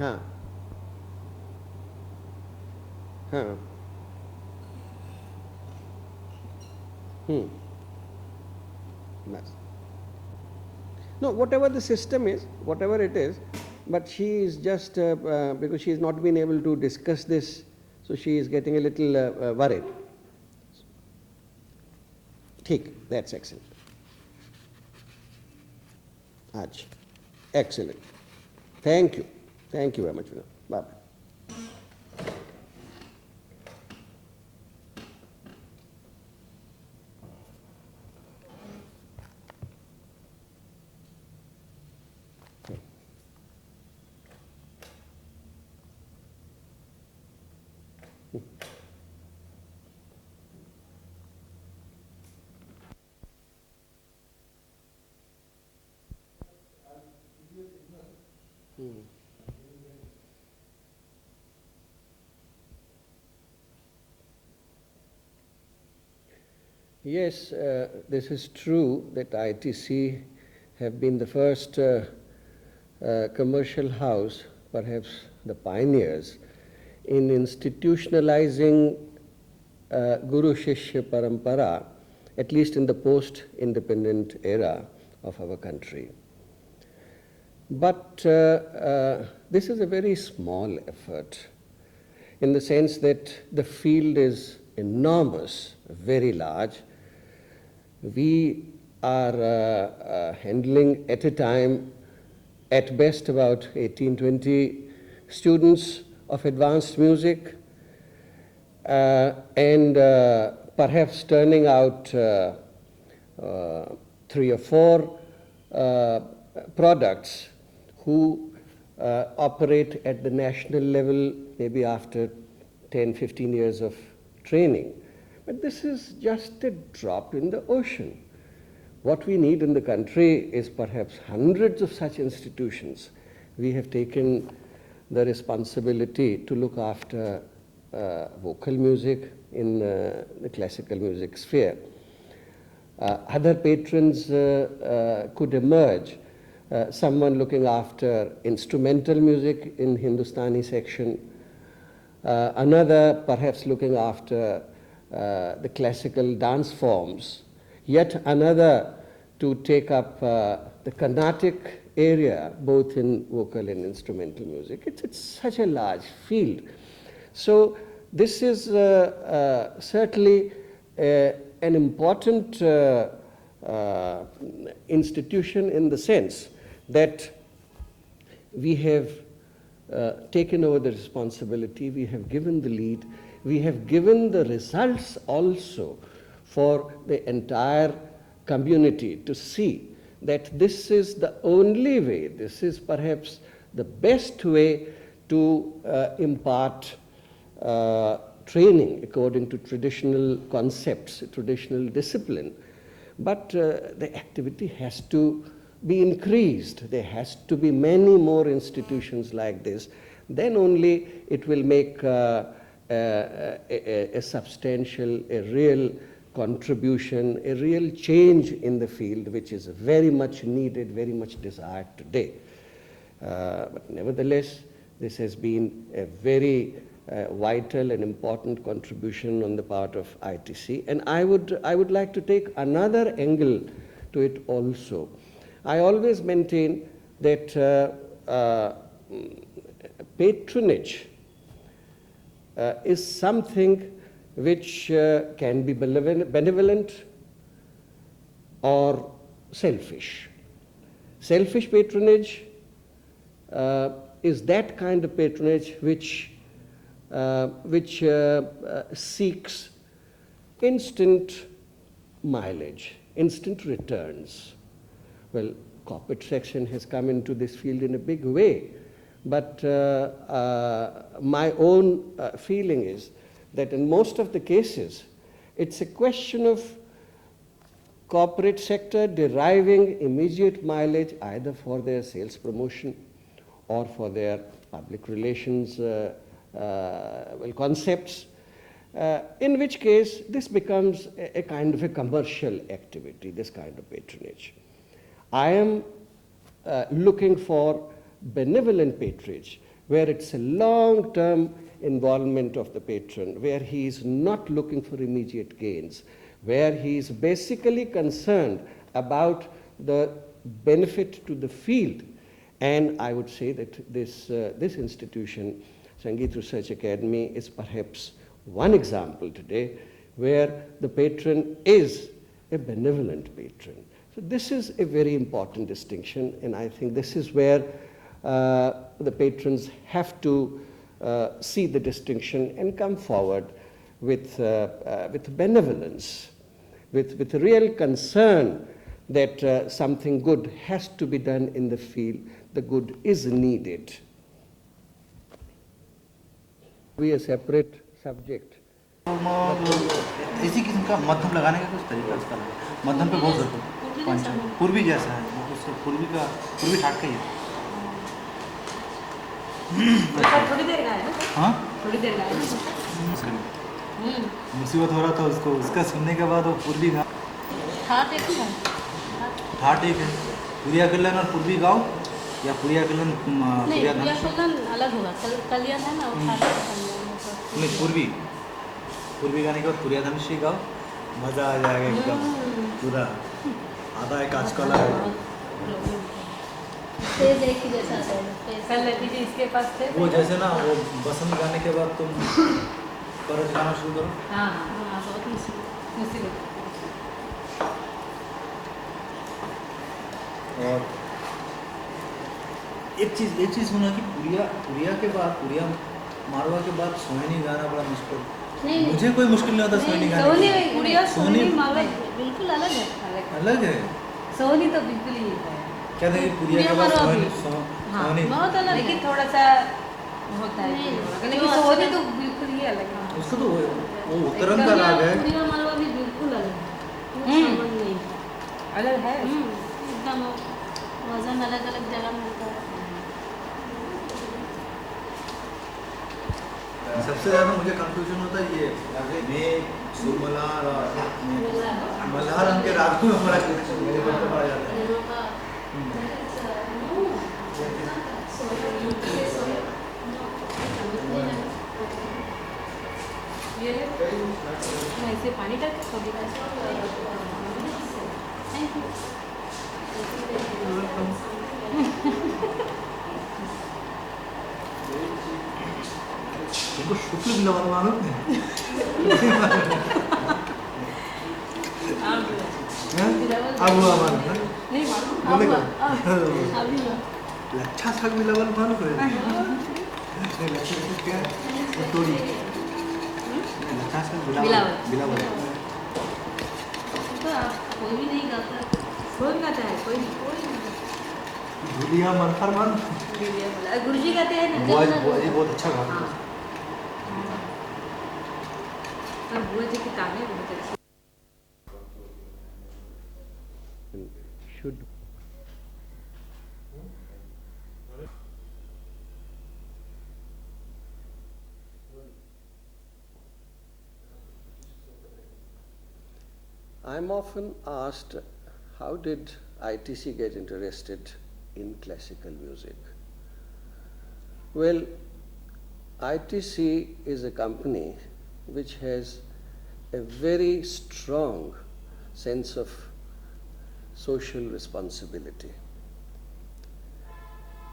Huh. Huh. Nice. No, whatever the system is, whatever it is, but she is just, because she has not been able to discuss this, so she is getting a little worried. ठीक, that's excellent. Aj. Excellent. Thank you. Thank you very much. Bye. Yes, this is true that ITC have been the first commercial house, perhaps the pioneers, in institutionalizing guru-shishya parampara, at least in the post-independent era of our country. But this is a very small effort in the sense that the field is enormous, very large. We are handling at a time at best about 18-20 students of advanced music and perhaps turning out 3 or 4 products who operate at the national level maybe after 10-15 years of training. But this is just a drop in the ocean. What we need in the country is perhaps hundreds of such institutions. We have taken the responsibility to look after vocal music in the classical music sphere. Other patrons could emerge. Someone looking after instrumental music in Hindustani section, another perhaps looking after the classical dance forms, yet another to take up the Carnatic area, both in vocal and instrumental music. It's such a large field. So this is certainly an important institution in the sense that we have taken over the responsibility, we have given the lead, we have given the results also for the entire community to see that this is the only way, this is perhaps the best way to impart training according to traditional concepts, traditional discipline. But the activity has to be increased. There has to be many more institutions like this. Then only it will make a substantial, a real contribution, a real change in the field, which is very much needed, very much desired today. But nevertheless, this has been a very vital and important contribution on the part of ITC. And I would like to take another angle to it also. I always maintain that patronage is something which can be benevolent or selfish. Selfish patronage is that kind of patronage which seeks instant mileage, instant returns. Well, corporate section has come into this field in a big way, but my own feeling is that in most of the cases, it's a question of corporate sector deriving immediate mileage either for their sales promotion or for their public relations concepts, in which case this becomes a kind of a commercial activity, this kind of patronage. I am looking for benevolent patronage, where it's a long-term involvement of the patron, where he is not looking for immediate gains, where he is basically concerned about the benefit to the field. And I would say that this institution, Sangeet Research Academy, is perhaps one example today where the patron is a benevolent patron. So this is a very important distinction, and I think this is where the patrons have to see the distinction and come forward with benevolence, with real concern that something good has to be done in the field, the good is needed. We a separate subject. इसी किस्म का मध्यम लगाने का कुछ तरीका उसका लगा, मध्यम पे बहुत ज़रूरत पूर्वी जैसा है, उससे पूर्वी ठाट का ही है। थोड़ी देर का है ना? हाँ, थोड़ी देर का है। मुसीबत हो रहा था उसको, उसका सुनने के बाद वो पूर्वी गा ठाट एक है, ठाट एक है, पुरिया कल्याण और पूर्वी गाँव या पुरिया कल्याण पुरिया कल्याण अलग होगा, कल्याण है ना वो ठाट नहीं पूर्वी गाने के बाद पुरिया धनुषी गाओ, मज़ा आ जाएगा एकदम पूरा आधा एक आज कला है। एक ही जैसा कल नतीजे इसके पास थे वो जैसे ना वो बसंत गाने के बाद तुम परज गाना शुरू करो। हाँ हाँ बहुत मुसीबत। और एक चीज़ सुना कि पुरिया के बाद पुरिया मारवा के बाद सोहनी गाना बड़ा मुश्किल। मुझे कोई मुश्किल नहीं होता सोहनी गाने। सोहनी मारवा बिल्कुल अलग है। अलग है। सोहनी तो बिल्कुल ही है। क्या देखिए पुरिया के बाद सोहनी बहुत अलग, लेकिन थोड़ा सा होता है, लेकिन सोहनी तो बिल्कुल ही अलग है। उसको तो वो उत्तरंग का राग है। पुरिया मारवा भी बिल्कुल अलग है। अलग है एकदम, वजन अलग अलग जगह मिलता है। सबसे ज़्यादा मुझे कंफ्यूजन होता है ये में सुरमलार और मल्हार उनके राग में हमारा मेरे को पड़ा जाता है। ऐसे पानी डाल के कभी थैंक यू। तुमको शुक्ल भी लगा मालूम है? अब हुआ मालूम है? नहीं मालूम। अभी लच्छा साग भी लगा मालूम है? नहीं लच्छा साग क्या है? कटोरी। लच्छा साग बिलावल। तो कोई भी नहीं गाता, कोई गाता है, कोई नहीं। धुलिया मरफर मान। गुरुजी गाते हैं ना। बुआ जी बहुत अच्छा गाते हैं। और बुआ जी की तालीम बहुत अच्छी। Should I'm often asked, how did ITC get interested in classical music? Well, ITC is a company which has a very strong sense of social responsibility.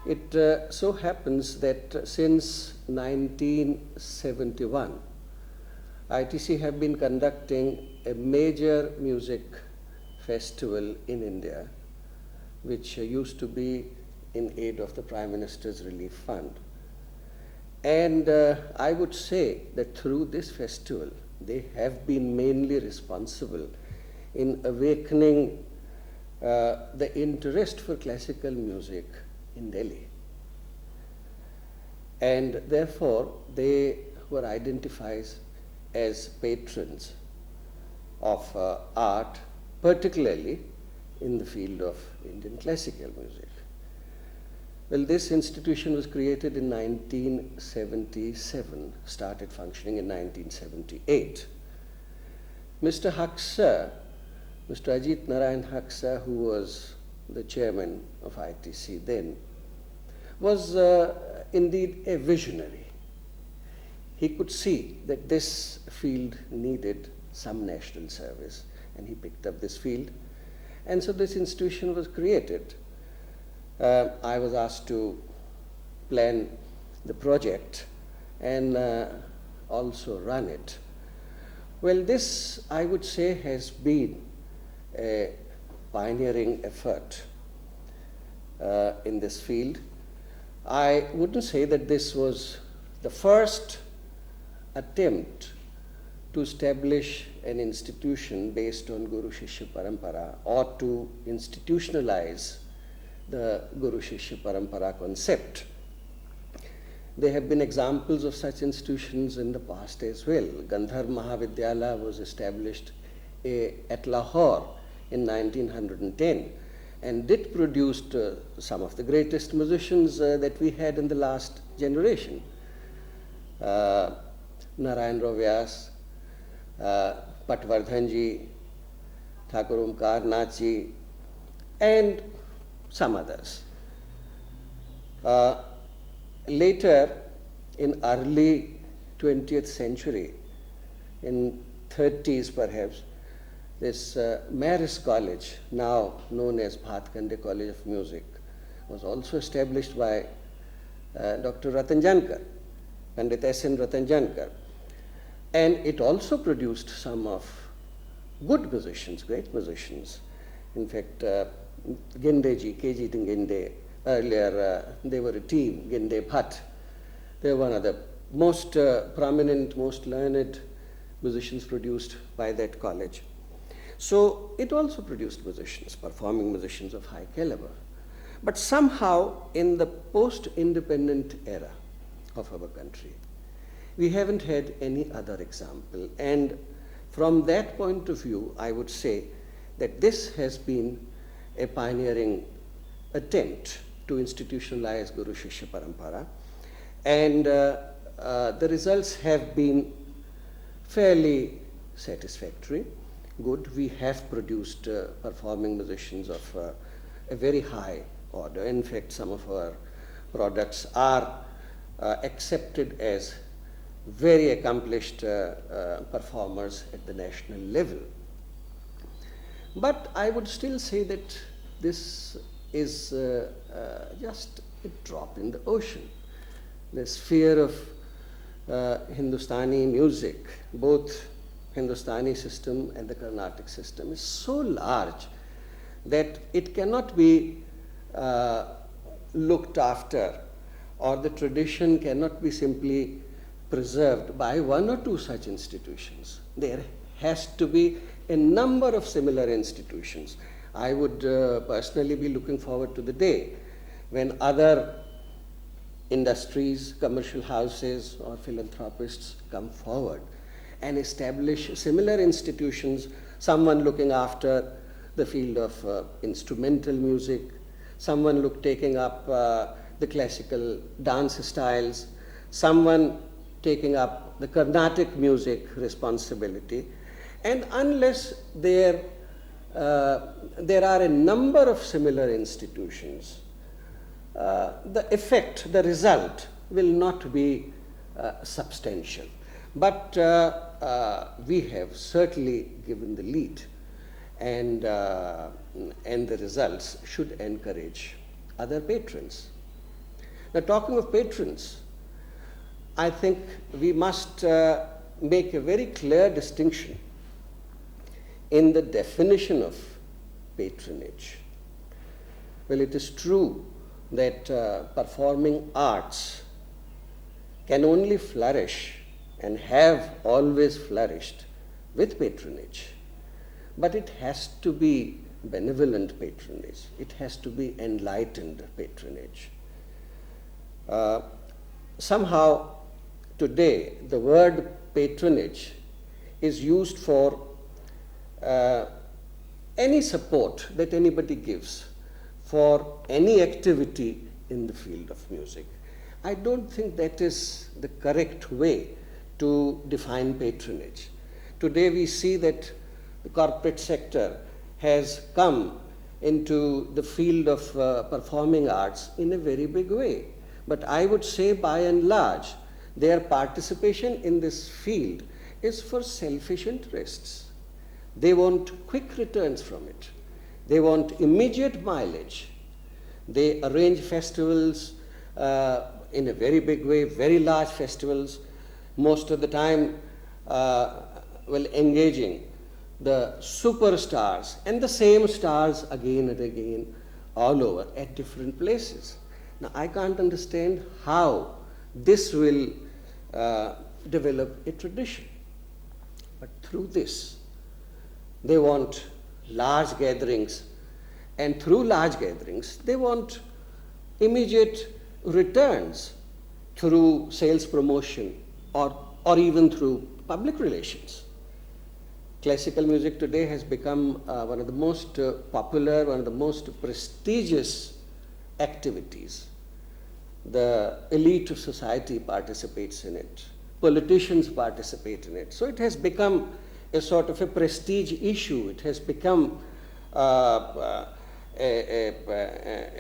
It so happens that since 1971, ITC have been conducting a major music festival in India, which used to be in aid of the Prime Minister's Relief Fund. And I would say that through this festival, they have been mainly responsible in awakening the interest for classical music in Delhi. And therefore, they were identified as patrons of art, particularly in the field of Indian classical music. Well, this institution was created in 1977, started functioning in 1978. Mr. Haksar, Mr. Ajit Narayan Haksar, who was the chairman of ITC then, was a indeed a visionary. He could see that this field needed some national service, and he picked up this field. And so this institution was created. I was asked to plan the project and also run it. Well, this, I would say, has been a pioneering effort in this field. I wouldn't say that this was the first attempt to establish an institution based on guru-shishya parampara, or to institutionalize the guru-shishya parampara concept. There have been examples of such institutions in the past as well. Gandhar Mahavidyalaya was established at Lahore in 1910 and did produce some of the greatest musicians that we had in the last generation. Narayan Rao Vyas, Patvardhanji, Thakur Omkar Nathji, and some others. Later, in early 20th century, in 30s perhaps, this Marist College, now known as Bhatkande College of Music, was also established by Dr. Ratanjankar, Pandit S.N. Ratanjankar. And it also produced some of good musicians, great musicians. In fact, Gendeji, K.G. Gende, earlier they were a team, Gende Bhatt. They were one of the most prominent, most learned musicians produced by that college. So it also produced musicians, performing musicians of high caliber. But somehow in the post-independent era of our country, we haven't had any other example. And from that point of view, I would say that this has been a pioneering attempt to institutionalize guru-shishya parampara. And the results have been fairly satisfactory, good. We have produced performing musicians of a very high order. In fact, some of our products are accepted as very accomplished performers at the national level. But I would still say that this is just a drop in the ocean. The sphere of Hindustani music, both Hindustani system and the Carnatic system, is so large that it cannot be looked after, or the tradition cannot be simply preserved by one or two such institutions. There has to be a number of similar institutions. I would personally be looking forward to the day when other industries, commercial houses, or philanthropists come forward and establish similar institutions, someone looking after the field of instrumental music, someone taking up the classical dance styles, someone taking up the Carnatic music responsibility. And unless there are a number of similar institutions, the effect, the result will not be substantial. But we have certainly given the lead, and the results should encourage other patrons. Now, talking of patrons, I think we must make a very clear distinction in the definition of patronage. Well, it is true that performing arts can only flourish and have always flourished with patronage. But it has to be benevolent patronage. It has to be enlightened patronage. Somehow, today, the word patronage is used for any support that anybody gives for any activity in the field of music. I don't think that is the correct way to define patronage. Today we see that the corporate sector has come into the field of performing arts in a very big way. But I would say by and large, their participation in this field is for selfish interests. They want quick returns from it. They want immediate mileage. They arrange festivals in a very big way, very large festivals, most of the time engaging the superstars and the same stars again and again all over at different places. Now, I can't understand how this will develop a tradition. But through this, they want large gatherings, and through large gatherings, they want immediate returns through sales promotion or even through public relations. Classical music today has become one of the most popular, one of the most prestigious activities. The elite of society participates in it. Politicians participate in it. So it has become a sort of a prestige issue. It has become a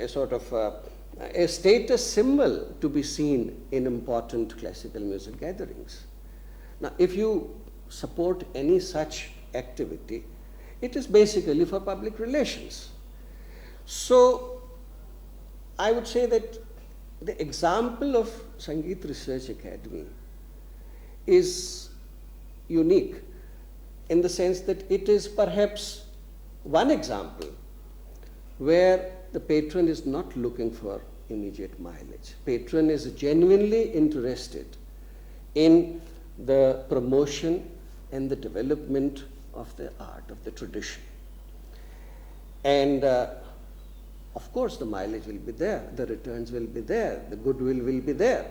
sort of a status symbol to be seen in important classical music gatherings. Now, if you support any such activity, it is basically for public relations. So, I would say that the example of Sangeet Research Academy is unique in the sense that it is perhaps one example where the patron is not looking for immediate mileage. Patron is genuinely interested in the promotion and the development of the art, of the tradition. And of course the mileage will be there, the returns will be there, the goodwill will be there.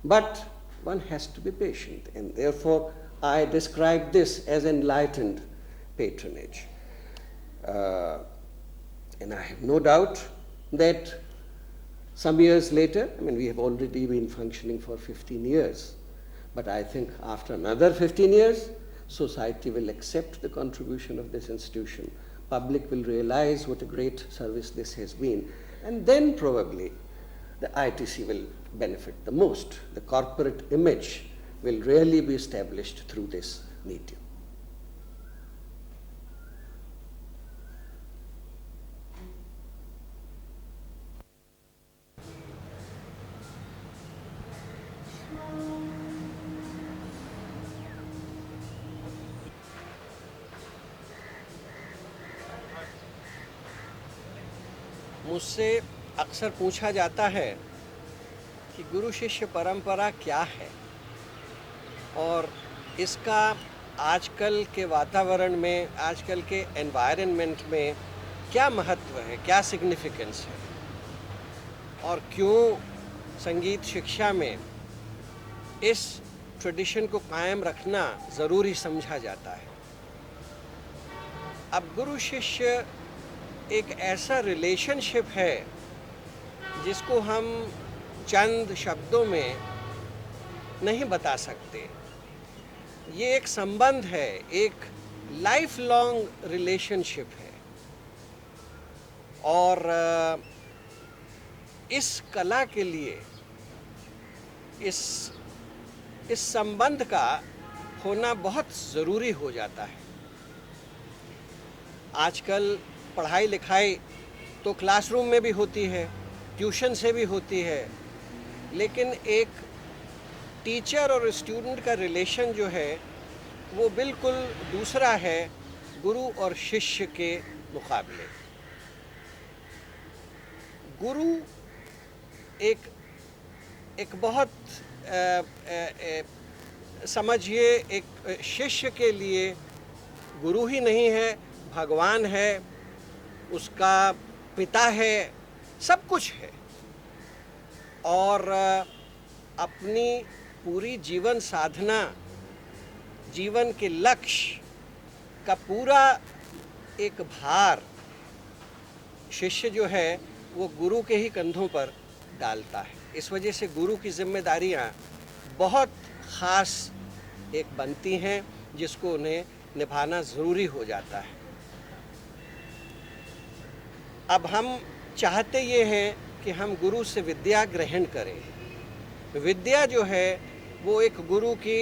But one has to be patient, and therefore I describe this as enlightened patronage. And I have no doubt that some years later, I mean, we have already been functioning for 15 years, but I think after another 15 years, society will accept the contribution of this institution. Public will realize what a great service this has been, and then probably the ITC will benefit the most. The corporate image will really be established through this medium. मुझसे अक्सर पूछा जाता है कि गुरु शिष्य परंपरा क्या है और इसका आजकल के वातावरण में, आजकल के एनवायरनमेंट में क्या महत्व है, क्या सिग्निफिकेंस है और क्यों संगीत शिक्षा में इस ट्रेडिशन को कायम रखना ज़रूरी समझा जाता है। अब गुरु शिष्य एक ऐसा रिलेशनशिप है जिसको हम चंद शब्दों में नहीं बता सकते। ये एक संबंध है, एक लाइफ लॉन्ग रिलेशनशिप है और इस कला के लिए इस संबंध का होना बहुत ज़रूरी हो जाता है। आजकल पढ़ाई लिखाई तो क्लासरूम में भी होती है, ट्यूशन से भी होती है, लेकिन एक टीचर और स्टूडेंट का रिलेशन जो है वो बिल्कुल दूसरा है गुरु और शिष्य के मुकाबले। गुरु एक बहुत समझिए एक शिष्य के लिए गुरु ही नहीं है, भगवान है, उसका पिता है, सब कुछ है और अपनी पूरी जीवन साधना, जीवन के लक्ष्य का पूरा एक भार शिष्य जो है वो गुरु के ही कंधों पर डालता है। इस वजह से गुरु की जिम्मेदारियां बहुत ख़ास एक बनती हैं जिसको उन्हें निभाना ज़रूरी हो जाता है। अब हम चाहते ये हैं कि हम गुरु से विद्या ग्रहण करें। विद्या जो है वो एक गुरु की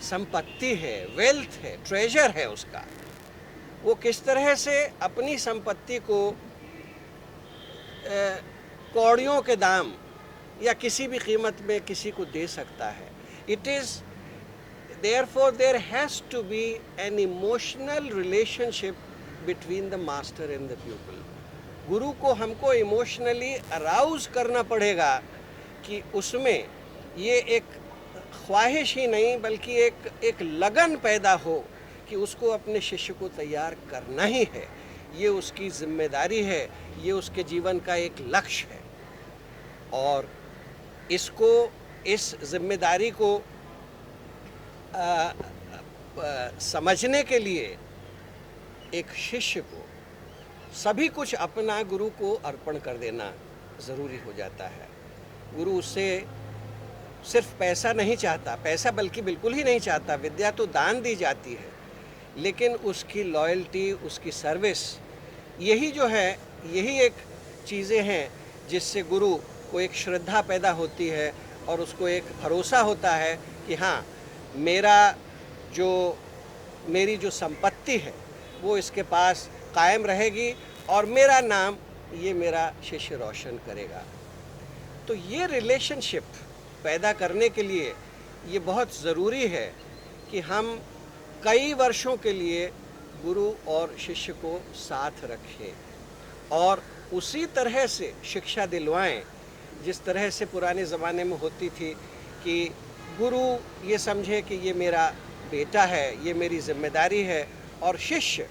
संपत्ति है, वेल्थ है, ट्रेजर है उसका। वो किस तरह से अपनी संपत्ति को कौड़ियों के दाम या किसी भी कीमत में किसी को दे सकता है। It is therefore there has to be an emotional relationship between the master and the pupil. गुरु को हमको इमोशनली अराउज करना पड़ेगा कि उसमें ये एक ख्वाहिश ही नहीं बल्कि एक लगन पैदा हो कि उसको अपने शिष्य को तैयार करना ही है, ये उसकी जिम्मेदारी है, ये उसके जीवन का एक लक्ष्य है। और इसको, इस जिम्मेदारी को समझने के लिए एक शिष्य को सभी कुछ अपना गुरु को अर्पण कर देना ज़रूरी हो जाता है। गुरु उससे सिर्फ पैसा नहीं चाहता, पैसा बल्कि बिल्कुल ही नहीं चाहता, विद्या तो दान दी जाती है, लेकिन उसकी लॉयल्टी, उसकी सर्विस, यही जो है, यही एक चीज़ें हैं जिससे गुरु को एक श्रद्धा पैदा होती है और उसको एक भरोसा होता है कि हाँ, मेरी जो संपत्ति है वो इसके पास कायम रहेगी और मेरा नाम ये मेरा शिष्य रोशन करेगा। तो ये रिलेशनशिप पैदा करने के लिए ये बहुत ज़रूरी है कि हम कई वर्षों के लिए गुरु और शिष्य को साथ रखें और उसी तरह से शिक्षा दिलवाएं जिस तरह से पुराने ज़माने में होती थी कि गुरु ये समझे कि ये मेरा बेटा है, ये मेरी जिम्मेदारी है, और शिष्य